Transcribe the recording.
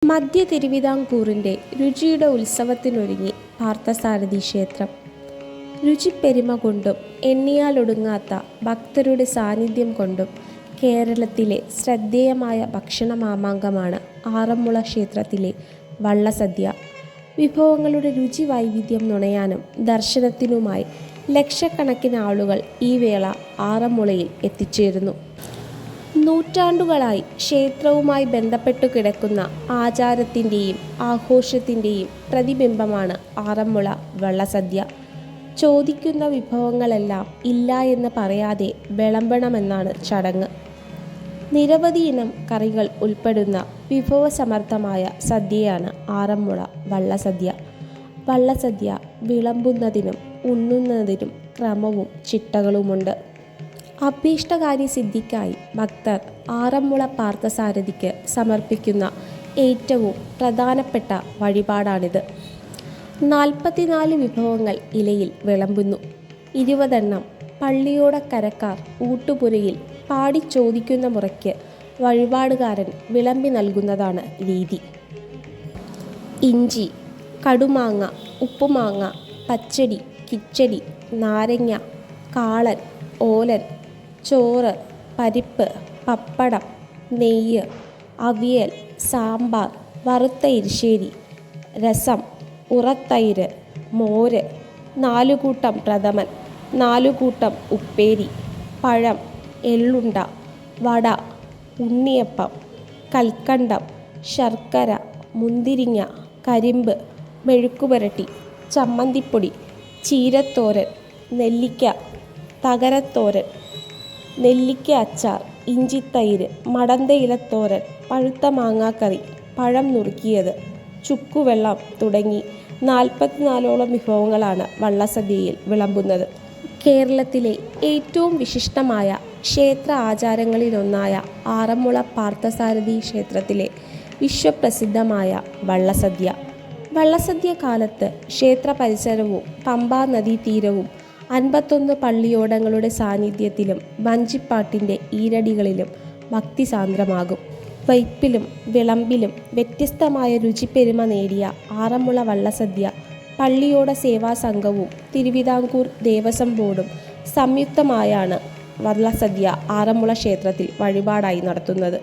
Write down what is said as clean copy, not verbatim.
മധ്യ തിരുവിതാംകൂറിൻ്റെ രുചിയുടെ ഉത്സവത്തിനൊരുങ്ങി പാർത്ഥസാരഥി ക്ഷേത്രം. രുചിപ്പെരുമ കൊണ്ടും എണ്ണിയാലൊടുങ്ങാത്ത ഭക്തരുടെ സാന്നിധ്യം കൊണ്ടും കേരളത്തിലെ ശ്രദ്ധേയമായ ഭക്ഷണമാമാങ്കമാണ് ആറന്മുള ക്ഷേത്രത്തിലെ വള്ളസദ്യ. വിഭവങ്ങളുടെ രുചി വൈവിധ്യം നുണയാനും ദർശനത്തിനുമായി ലക്ഷക്കണക്കിന് ആളുകൾ ഈ വേള ആറന്മുളയിൽ എത്തിച്ചേരുന്നു. നൂറ്റാണ്ടുകളായി ക്ഷേത്രവുമായി ബന്ധപ്പെട്ടു കിടക്കുന്ന ആചാരത്തിൻ്റെയും ആഘോഷത്തിൻ്റെയും പ്രതിബിംബമാണ് ആറന്മുള വള്ളസദ്യ. ചോദിക്കുന്ന വിഭവങ്ങളെല്ലാം ഇല്ല എന്ന് പറയാതെ വിളമ്പണമെന്നാണ് ചടങ്ങ്. നിരവധി ഇനം കറികൾ ഉൾപ്പെടുന്ന വിഭവസമൃദ്ധമായ സദ്യയാണ് ആറന്മുള വള്ളസദ്യ. വള്ളസദ്യ വിളമ്പുന്നതിനും ഉണ്ണുന്നതിനും ക്രമവും ചിട്ടകളുമുണ്ട്. അഭീഷ്ടകാര്യ സിദ്ധിക്കായി ഭക്തർ ആറന്മുള പാർത്ഥസാരഥിക്ക് സമർപ്പിക്കുന്ന ഏറ്റവും പ്രധാനപ്പെട്ട വഴിപാടാണിത്. 44 വിഭവങ്ങൾ ഇലയിൽ വിളമ്പുന്നു. 20 എണ്ണം പള്ളിയോടക്കരക്കാർ ഊട്ടുപുരയിൽ പാടിച്ചോദിക്കുന്ന മുറയ്ക്ക് വഴിപാടുകാരൻ വിളമ്പി നൽകുന്നതാണ് രീതി. ഇഞ്ചി, കടുമാങ്ങ, ഉപ്പുമാങ്ങ, പച്ചടി, കിച്ചടി, നാരങ്ങ, കാളൻ, ഓലൻ, ചോറ്, പരിപ്പ്, പപ്പടം, നെയ്യ്, അവിയൽ, സാമ്പാർ, വറുത്ത എരിശ്ശേരി, രസം, ഉറത്തൈര്, മോര്, 4 കൂട്ടം പ്രഥമൻ, 4 കൂട്ടം ഉപ്പേരി, പഴം, എള്ളുണ്ട, വട, ഉണ്ണിയപ്പം, കൽക്കണ്ടം, ശർക്കര, മുന്തിരിങ്ങ, കരിമ്പ്, മെഴുക്കുപുരട്ടി, ചമ്മന്തിപ്പൊടി, ചീരത്തോരൻ, നെല്ലിക്ക, തകരത്തോരൻ, നെല്ലിക്ക അച്ചാർ, ഇഞ്ചിത്തൈര്, മടന്തയിലത്തോരൻ, പഴുത്ത മാങ്ങാക്കറി, പഴം നുറുക്കിയത്, ചുക്കുവെള്ളം തുടങ്ങി 44ഓളം വിഭവങ്ങളാണ് വള്ളസദ്യയിൽ വിളമ്പുന്നത്. കേരളത്തിലെ ഏറ്റവും വിശിഷ്ടമായ ക്ഷേത്ര ആചാരങ്ങളിലൊന്നായ ആറന്മുള പാർത്ഥസാരഥി ക്ഷേത്രത്തിലെ വിശ്വപ്രസിദ്ധമായ വള്ളസദ്യ. വള്ളസദ്യ കാലത്ത് ക്ഷേത്ര പരിസരവും പമ്പാ നദീതീരവും 51 പള്ളിയോടങ്ങളുടെ സാന്നിധ്യത്തിലും വഞ്ചിപ്പാട്ടിൻ്റെ ഈരടികളിലും ഭക്തിസാന്ദ്രമാകും. വയ്പിലും വിളമ്പിലും വ്യത്യസ്തമായ രുചിപ്പെരുമ നേടിയ ആറന്മുള വള്ളസദ്യ പള്ളിയോട സേവാ സംഘവും തിരുവിതാംകൂർ ദേവസ്വം ബോർഡും സംയുക്തമായാണ് വള്ളസദ്യ ആറന്മുള ക്ഷേത്രത്തിൽ വഴിപാടായി നടത്തുന്നത്.